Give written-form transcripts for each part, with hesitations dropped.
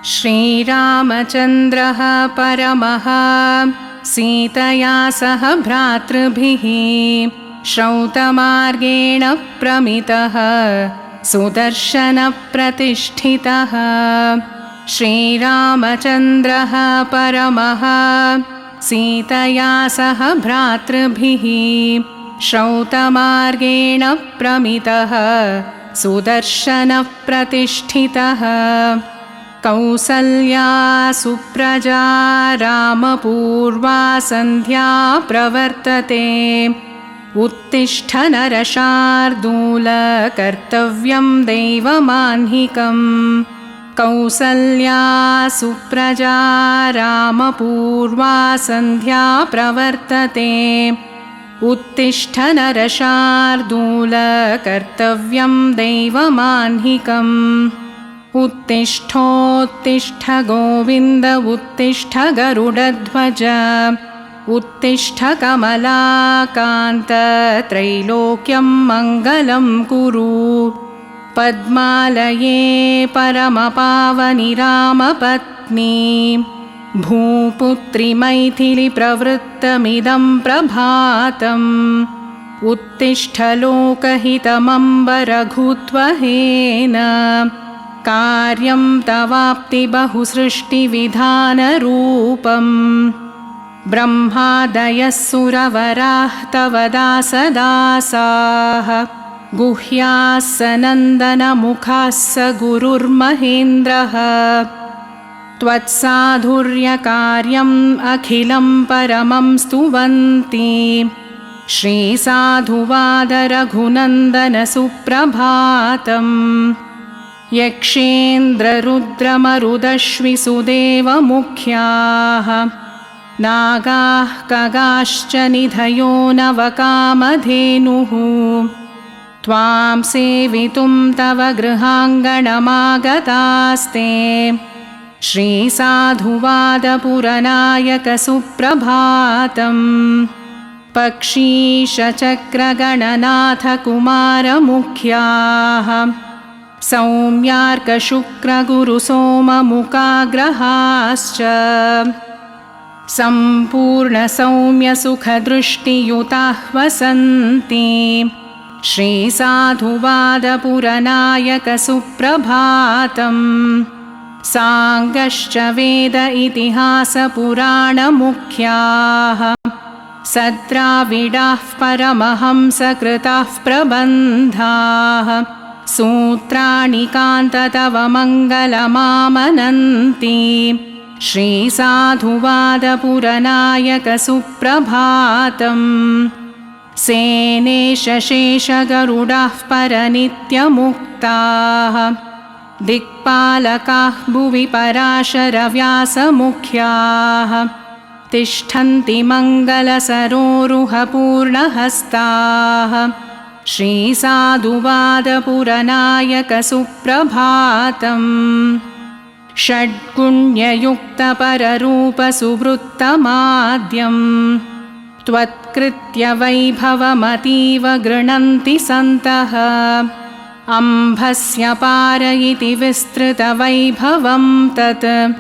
श्रीरामचन्द्रः परमः सीतया सह भ्रातृभिः श्रौतमार्गेण प्रमितः सुदर्शनप्रतिष्ठितः। श्रीरामचन्द्रः परमः सीतया सह भ्रातृभिः श्रौतमार्गेण प्रमितः सुदर्शनप्रतिष्ठितः। कौसल्या सुप्रजा रामपूर्वा सन्ध्या प्रवर्तते। उत्तिष्ठ नरशार्दूल कर्तव्यं दैवमाह्निकम्। कौसल्या सुप्रजा रामपूर्वा सन्ध्या प्रवर्तते। उत्तिष्ठ नरशार्दूल कर्तव्यं दैवमाह्निकम्। उत्तिष्ठोत्तिष्ठ गोविन्द उत्तिष्ठ गरुडध्वज। उत्तिष्ठ कमलाकान्त त्रैलोक्यं मङ्गलं कुरु। पद्मालये परमपावनि रामपत्नी भूपुत्रि मैथिली प्रवृत्तमिदं प्रभातम्। उत्तिष्ठ लोकहितमम्बरघुत्वहेन कार्यं तवाप्ति बहुसृष्टिविधानरूपम्। ब्रह्मादयः सुरवराः तव दासदासाः गुह्याः स नन्दनमुखाः स गुरुर्महेन्द्रः। त्वत्साधुर्यकार्यम् अखिलं परमं स्तुवन्ति। श्रीसाधुवादरघुनन्दन सुप्रभातम्। यक्षेन्द्ररुद्रमरुदश्विसुदेवमुख्याः नागाः खगाश्च निधयो नवकामधेनुः। त्वां सेवितुं तव गृहाङ्गणमागतास्ते। श्रीसाधुवादपुरनायक सुप्रभातम्। पक्षीशचक्रगणनाथ कुमारमुख्याः सौम्यार्कशुक्रगुरुसोममुखाग्रहाश्च सम्पूर्णसौम्यसुखदृष्टियुताः वसन्ति। श्रीसाधुवादपुरनायक सुप्रभातम्। साङ्गश्च वेद इतिहासपुराणमुख्याः सद्राविडाः परमहंसकृताः प्रबन्धाः सूत्राणि कान्त तव मङ्गलमामनन्ति। श्रीसाधुवादपुरनायक सुप्रभातम्। सेनेशेषगरुडाः परनित्यमुक्ताः दिक्पालकाः भुवि पराशरव्यासमुख्याः तिष्ठन्ति मङ्गलसरोरुहपूर्णहस्ताः। श्रीसाधुवादपुरनायक सुप्रभातम्। षड्गुण्ययुक्तपररूपसुवृत्तमाद्यम् त्वत्कृत्य वैभवमतीव गृह्णन्ति सन्तः। अम्भस्य पार इति विस्तृतवैभवं तत्।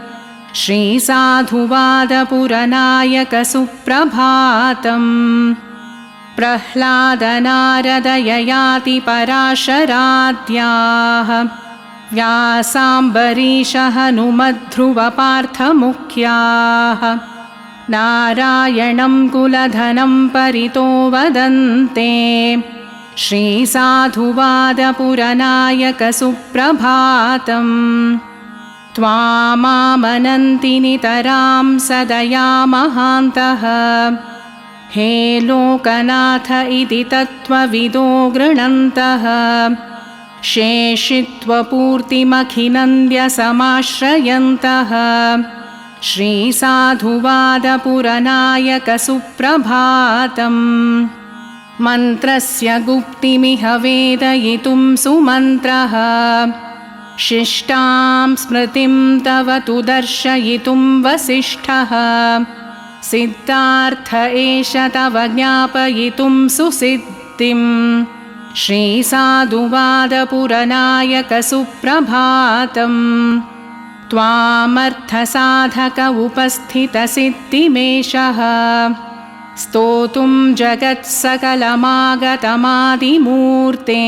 श्रीसाधुवादपुरनायक सुप्रभातम्। प्रह्लादनारदययाति पराशराद्याः व्यासाम्बरीश हनुमध्रुवपार्थमुख्याः नारायणं कुलधनं परितो वदन्ते। श्रीसाधुवादपुरनायक सुप्रभातम्। त्वामामनन्ति नितरां सदया महान्तः। हे लोकनाथ इति तत्त्वविदो गृह्णन्तः। शेषित्वपूर्तिमखिनन्द्य समाश्रयन्तः। श्रीसाधुवादपुरनायक सुप्रभातम्। मन्त्रस्य गुप्तिमिह वेदयितुं सुमन्त्रः। शिष्टां स्मृतिं तव तु दर्शयितुं वसिष्ठः। सिद्धार्थ एष तव ज्ञापयितुं सुसिद्धिम्। श्रीसाधुवादपुरनायक सुप्रभातम्। त्वामर्थसाधक उपस्थितसिद्धिमेषः स्तोतुं जगत्सकलमागतमादिमूर्ते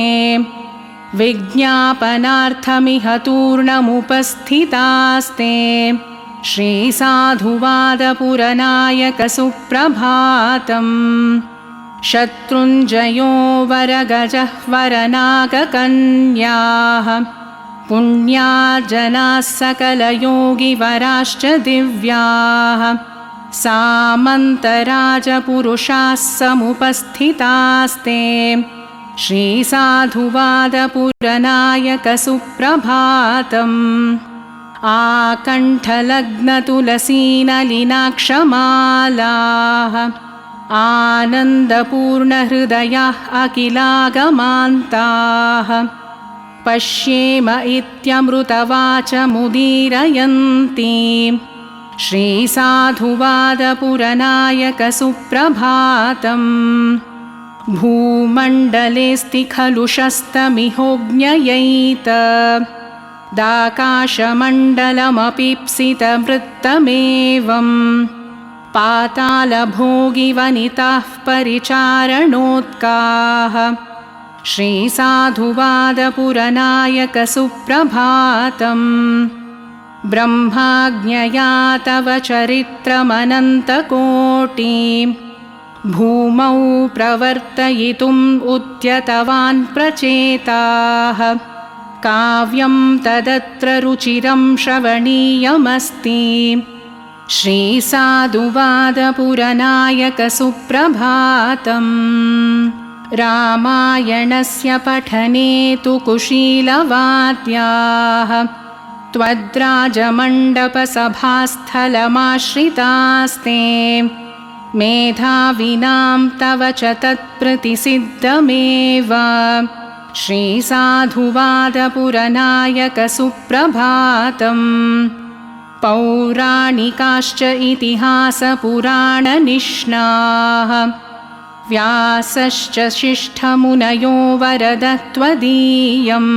विज्ञापनार्थमिह तूर्णमुपस्थितास्ते श्रीसाधुवादपुरनायकसुप्रभातम् शत्रुञ्जयो वरगजः वरनागकन्याः पुण्या जनाः सकलयोगिवराश्च दिव्याः सामन्तराजपुरुषाः समुपस्थितास्ते श्रीसाधुवादपुरनायकसुप्रभातम् आकण्ठलग्नतुलसीनलिनाक्षमालाः आनन्दपूर्णहृदयाः अखिलागमान्ताः पश्येम इत्यमृतवाचमुदीरयन्ती श्रीसाधुवादपुरनायकसुप्रभातम् भूमण्डलेऽस्ति खलु शस्तमिहोज्ञयैत दाकाशमण्डलमपीप्सितवृत्तमेवम् पातालभोगिवनिताः परिचारणोत्काः श्रीसाधुवादपुरनायकसुप्रभातम् ब्रह्माज्ञया तव चरित्रमनन्तकोटि भूमौ प्रवर्तयितुम् उद्यतवान् प्रचेताः काव्यं तदत्र रुचिरं श्रवणीयमस्ति श्रीसाधुवादपुरनायकसुप्रभातम् रामायणस्य पठने तु कुशीलवाद्याः त्वद्राजमण्डपसभास्थलमाश्रितास्ते मेधाविनां तव च तत्प्रतिसिद्धमेव श्रीसाधुवादपुरनायकसुप्रभातम् पौराणिकाश्च इतिहासपुराणनिष्णाः व्यासश्च शिष्ठमुनयो वरदत्वदीयम्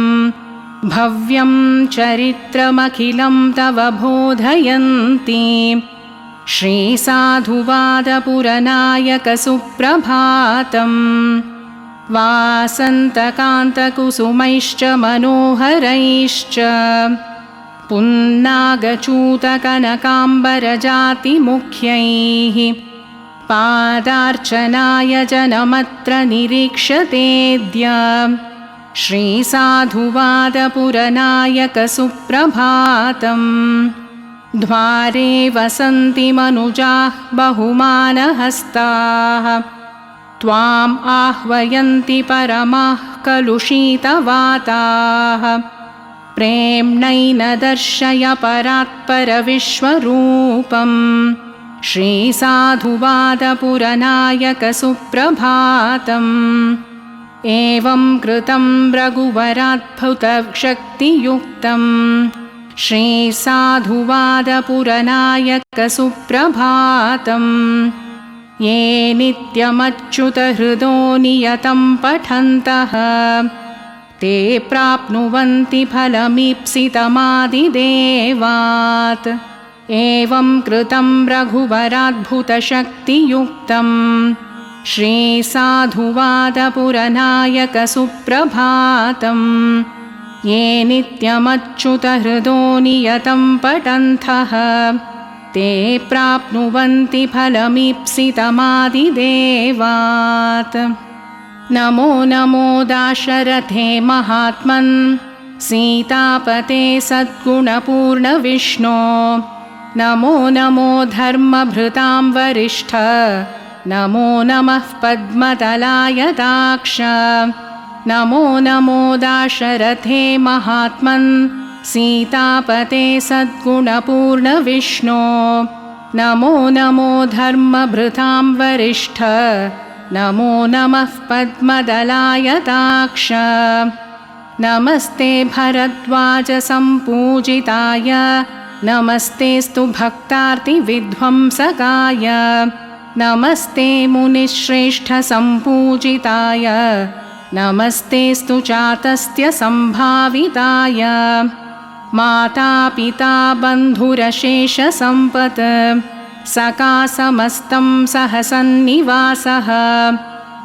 भव्यं चरित्रमखिलं तव बोधयन्ति श्रीसाधुवादपुरनायकसुप्रभातम् वासन्तकान्तकुसुमैश्च मनोहरैश्च पुन्नागचूतकनकाम्बरजातिमुख्यैः पादार्चनाय जनमत्र निरीक्षतेऽद्य श्रीसाधुवादपुरनायकसुप्रभातम् द्वारे वसन्ति मनुजाः बहुमानहस्ताः त्वाम् आह्वयन्ति परमाः कलुषितवाताः प्रेम्णैन दर्शय परात्परविश्वरूपम् श्रीसाधुवादपुरनायकसुप्रभातम् एवं कृतं रघुवराद्भुतशक्तियुक्तम् श्रीसाधुवादपुरनायकसुप्रभातम् ये नित्यमच्युतहृदो नियतं पठन्तः ते प्राप्नुवन्ति फलमीप्सितमादिदेवात् एवं कृतं रघुवराद्भुतशक्तियुक्तं श्रीसाधुवादपुरनायकसुप्रभातम् ये नित्यमच्युतहृदो नियतं पठन्तः ते प्राप्नुवन्ति फलमीप्सितमादिदेवात् नमो नमो दाशरथे महात्मन् सीतापते सद्गुणपूर्णविष्णो नमो नमो धर्मभृतां वरिष्ठ नमो नमः पद्मतलाय दाक्ष नमो नमो दाशरथे महात्मन् सीतापते सद्गुणपूर्णविष्णो नमो नमो धर्मभृतां वरिष्ठ नमो नमः पद्मदलाय दाक्ष नमस्ते भरद्वाजसम्पूजिताय नमस्तेस्तु भक्तार्तिविध्वंसकाय नमस्ते मुनिश्रेष्ठसम्पूजिताय नमस्तेस्तु चातस्त्यसम्भाविताय माता पिता बन्धुरशेषसम्पत् सखा समस्तं सह सन्निवासः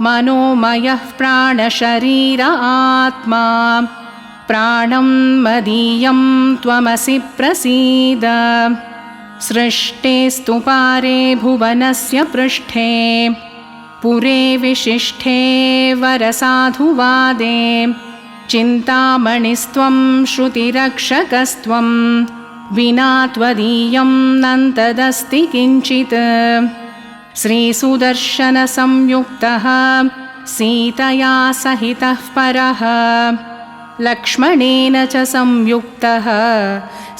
मनोमयः प्राणशरीर आत्मा प्राणं मदीयं त्वमसि प्रसीद सृष्टेस्तु पारे भुवनस्य पृष्ठे पुरे विशिष्टे वरसाधुवादे चिन्तामणिस्त्वं श्रुतिरक्षकस्त्वं विना त्वदीयं नन्तदस्ति किञ्चित् श्रीसुदर्शनसंयुक्तः सीतया सहितः परः लक्ष्मणेन च संयुक्तः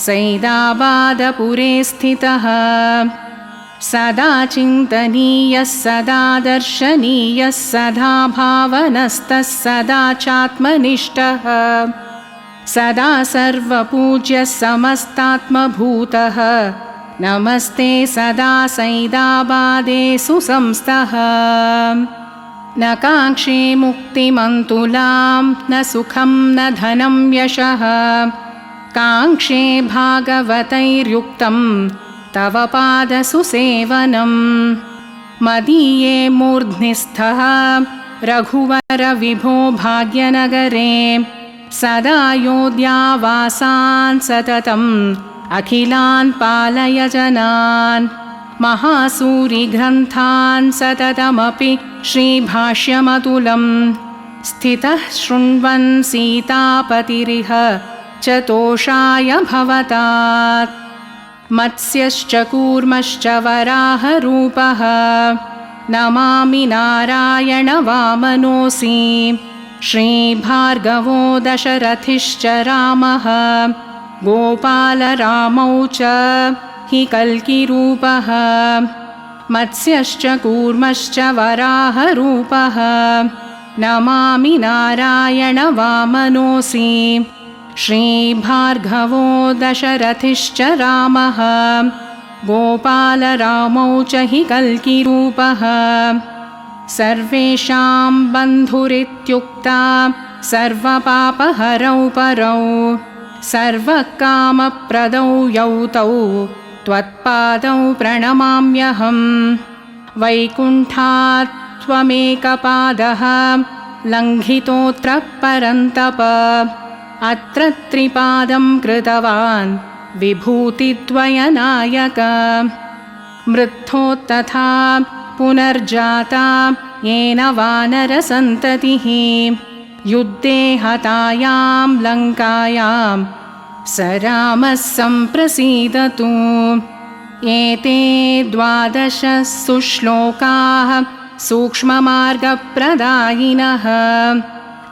सैदाबादपुरे स्थितः सदा चिन्तनीयः सदा दर्शनीयः सदा भावनस्तः सदा चात्मनिष्ठः सदा सर्वपूज्यः समस्तात्मभूतः नमस्ते सदा सैदाबादे सुसंस्थः न काङ्क्षे मुक्तिमन्तुलां न सुखं न धनं यशः काङ्क्षे भागवतैर्युक्तं तव पादसुसेवनं मदीये मूर्ध्निस्थः रघुवर विभो भाग्यनगरे सदा योध्यावासान् सततम् अखिलान् पालय जनान् महासूरिग्रन्थान् सततमपि श्रीभाष्यमतुलं स्थितः शृण्वन् सीतापतिरिह च तोषाय भवतात् मत्स्यश्च कूर्मश्च वराहरूपः नमामि नारायणवामनोऽसि श्रीभार्गवो दशरथिश्च रामः गोपालरामौ च हि कल्किरूपः मत्स्यश्च कूर्मश्च वराहरूपः नमामि नारायणवामनोऽसि श्रीभार्गवो दशरथिश्च रामः गोपालरामौ च हि कल्किरूपः सर्वेषां बन्धुरित्युक्ता सर्वपापहरौ परौ सर्वकामप्रदौ यौ तौ त्वत्पादौ प्रणमाम्यहम् वैकुण्ठात् त्वमेकपादः लङ्घितोऽत्र परन्तप अत्र त्रिपादं कृतवान् विभूतिद्वयनायक मृत्योस्तथा पुनर्जाता येन वानरसन्ततिः युद्धे हतायां लङ्कायां स रामः सम्प्रसीदतु एते 12 सुश्लोकाः सूक्ष्ममार्गप्रदायिनः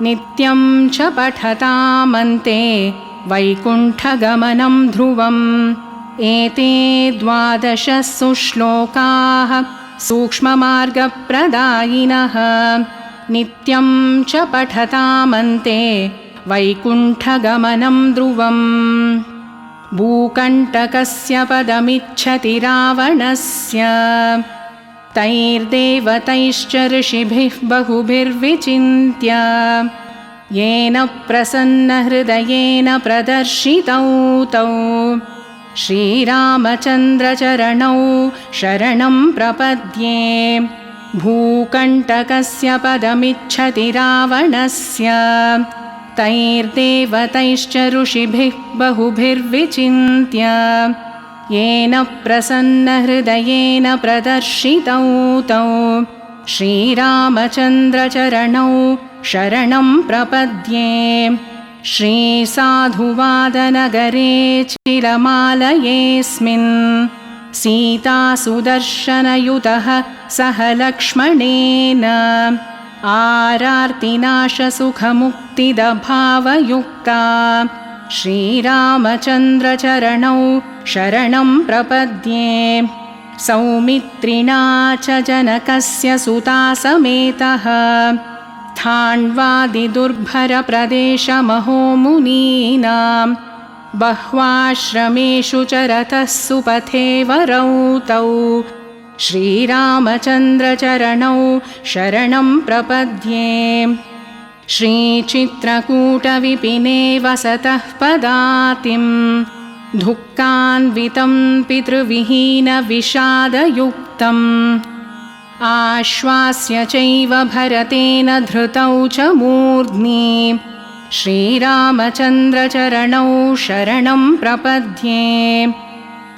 नित्यं च पठतामन्ते वैकुण्ठगमनं ध्रुवम् एते 12 सुश्लोकाः सूक्ष्ममार्गप्रदायिनः नित्यं च पठतामन्ते वैकुण्ठगमनं ध्रुवम् भूकण्टकस्य पदमिच्छति रावणस्य तैर्देवतैश्च ऋषिभिः बहुभिर्विचिन्त्य येन प्रसन्नहृदयेन प्रदर्शितौ तौ श्रीरामचन्द्रचरणौ शरणं प्रपद्ये भूकण्टकस्य पदमिच्छति रावणस्य तैर्देवतैश्च ऋषिभिः बहुभिर्विचिन्त्य येन प्रसन्नहृदयेन प्रदर्शितौ तौ श्रीरामचन्द्रचरणौ शरणं प्रपद्ये श्रीसाधुवादनगरे चिरमालयेऽस्मिन् सीतासुदर्शनयुतः सह लक्ष्मणेन आरार्तिनाशसुखमुक्तिदभावयुक्ता श्रीरामचन्द्रचरणौ शरणं प्रपद्ये सौमित्रिणा च जनकस्य सुता समेतः स्थाण्वादिदुर्भरप्रदेशमहोमुनीनां बह्वाश्रमेषु च रतः सुपथे वरौ तौ श्रीरामचन्द्रचरणौ शरणं प्रपद्ये श्रीचित्रकूटविपिने वसतः पदातिं दुःखान्वितं पितृविहीनविषादयुक्तम् आश्वास्य चैव भरतेन धृतौ च मूर्ध्नि श्रीरामचन्द्रचरणौ शरणं प्रपद्ये।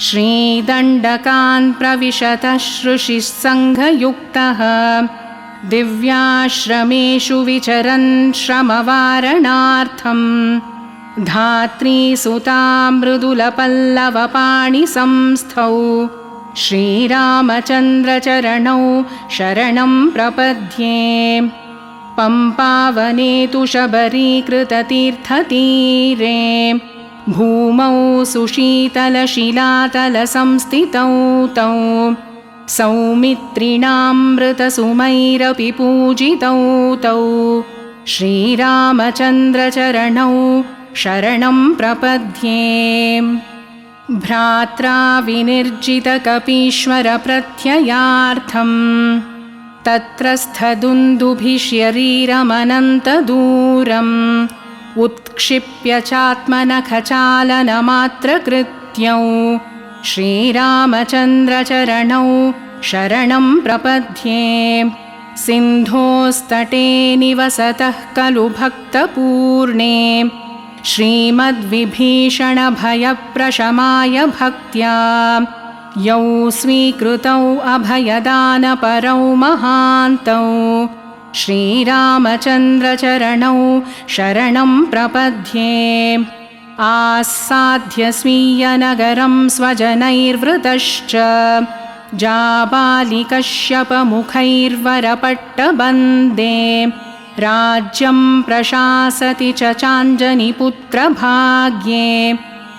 श्रीदण्डकान् प्रविशतः श्रुषिः सङ्घयुक्तः दिव्याश्रमेषु विचरन् श्रमवारणार्थं धात्रीसुतां मृदुलपल्लवपाणिसंस्थौ श्रीरामचन्द्रचरणौ शरणं प्रपद्ये। पम्पावने तु शबरीकृततीर्थतीरे भूमौ सुशीतलशिलातलसंस्थितौ तौ सौमित्रिणामृतसुमैरपि पूजितौ तौ श्रीरामचन्द्रचरणौ शरणं प्रपद्ये। भ्रात्रा विनिर्जितकपीश्वरप्रत्ययार्थं तत्रस्थदुन्दुभिशरीरमनन्तदूरम् उत्क्षिप्य चात्मनखचालनमात्रकृत्यौ श्रीरामचन्द्रचरणौ शरणं प्रपद्ये। सिन्धोस्तटे निवसतः खलु भक्तपूर्णे श्रीमद्विभीषणभयप्रशमाय भक्त्या यौ स्वीकृतौ अभयदानपरौ महान्तौ श्रीरामचन्द्रचरणौ शरणं प्रपद्ये। आसाद्य स्वीयनगरं स्वजनैर्वृतश्च जाबालिकश्यपमुखैर्वरपट्टबन्दे राज्यं प्रशासति च चाञ्जनिपुत्रभाग्ये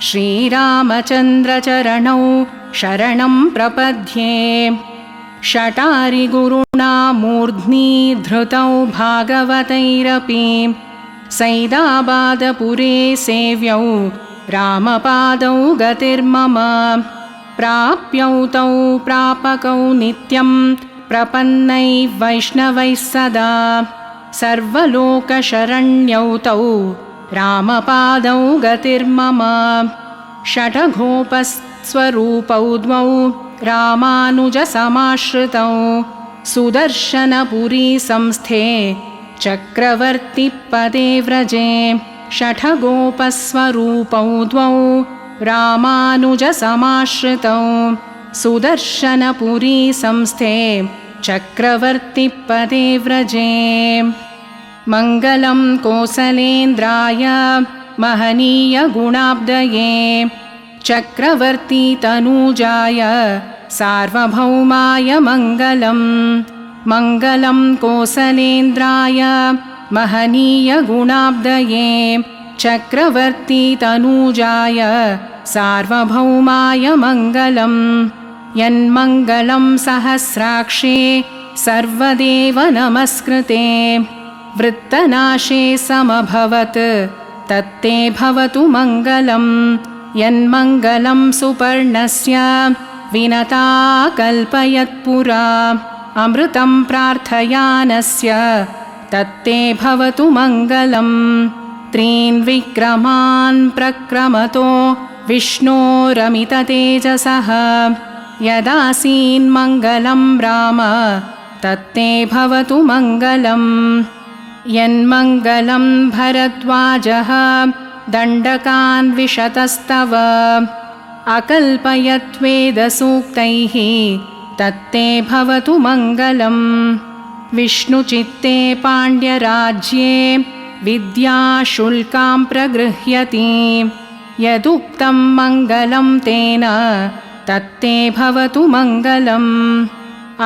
श्रीरामचन्द्रचरणौ शरणं प्रपद्ये। शटारिगुरुणा मूर्ध्नि धृतौ भागवतैरपि सैदाबादपुरे सेव्यौ रामपादौ गतिर्मम प्राप्यौ तौ प्रापकौ नित्यं प्रपन्नैः वैष्णवैः सदा सर्वलोकशरण्यौ तौ रामपादौ गतिर्मम। षठगोपस्वरूपौ द्वौ रामानुजसमाश्रितौ सुदर्शनपुरी संस्थे चक्रवर्तिपदे व्रजे। षठगोपस्वरूपौ द्वौ रामानुजसमाश्रितौ सुदर्शनपुरी संस्थे चक्रवर्तिपदे व्रजे। मङ्गलं कोसलेन्द्राय महनीयगुणाब्दये चक्रवर्तितनूजाय सार्वभौमाय मङ्गलम्। मङ्गलं कोसलेन्द्राय महनीयगुणाब्दये चक्रवर्तितनूजाय सार्वभौमाय मङ्गलम्। यन्मङ्गलं सहस्राक्षे सर्वदेव नमस्कृते वृत्तनाशे समभवत् तत्ते भवतु मङ्गलम्। यन्मङ्गलं सुपर्णस्य विनता कल्पयत्पुरा अमृतं प्रार्थयानस्य तत्ते भवतु मङ्गलम्। त्रीन् विक्रमान् प्रक्रमतो विष्णोरमिततेजसः यदासीन्मङ्गलं राम तत्ते भवतु मङ्गलम्। यन्मङ्गलं भरद्वाजः दण्डकान् विशतस्तव अकल्पयत्वेदसूक्तैः तत्ते भवतु मङ्गलम्। विष्णुचित्ते पाण्ड्यराज्ये विद्याशुल्कां प्रगृह्यति यदुक्तं मङ्गलं तेन तत्ते भवतु मङ्गलम्।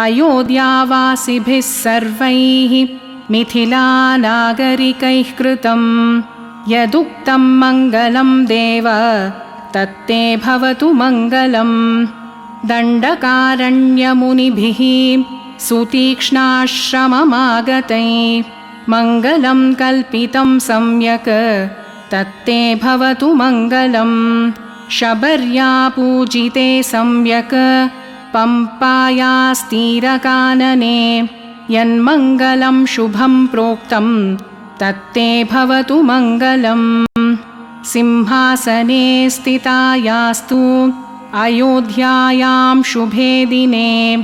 अयोध्यावासिभिः सर्वैः मिथिलानागरिकैः कृतं यदुक्तं मङ्गलं देव तत्ते भवतु मङ्गलम्। दण्डकारण्यमुनिभिः सुतीक्ष्णाश्रममागतैः मङ्गलं कल्पितं सम्यक् तत्ते भवतु मङ्गलम्। शबर्या पूजिते सम्यक् पम्पायास्तीरकानने यन्मङ्गलं शुभं प्रोक्तं तत्ते भवतु मङ्गलम्। सिंहासने स्थितायास्तु अयोध्यायां शुभे दिने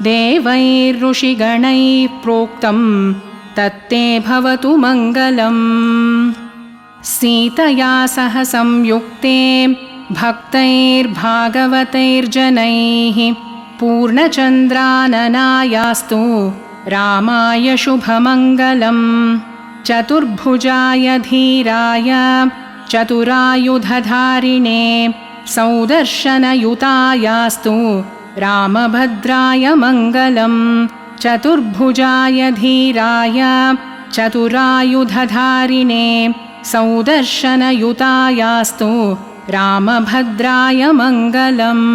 देवैर्ऋषिगणैः प्रोक्तं तत्ते भवतु मङ्गलम्। सीतया सह संयुक्ते भक्तैर्भागवतैर्जनैः पूर्णचन्द्राननायास्तु रामाय शुभमङ्गलम्। चतुर्भुजाय धीराय चतुरायुधधारिणे सौदर्शनयुतायास्तु रामभद्राय मङ्गलम्। चतुर्भुजाय धीराय चतुरायुधधारिणे सौदर्शनयुतायास्तु रामभद्राय मङ्गलम्।